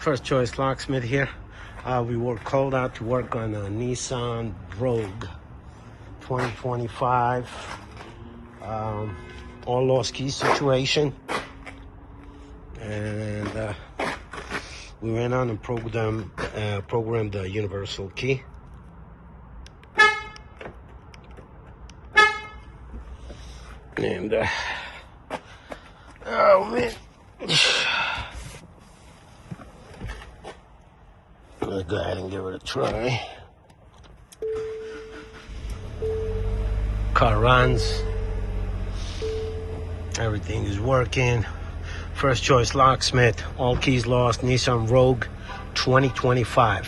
First choice locksmith here. We were called out to work on a Nissan Rogue 2025 all lost key situation, and we went on and programmed the universal key. And oh man, let's go ahead and give it a try. Car runs, everything is working. First choice locksmith, all keys lost, Nissan Rogue 2025.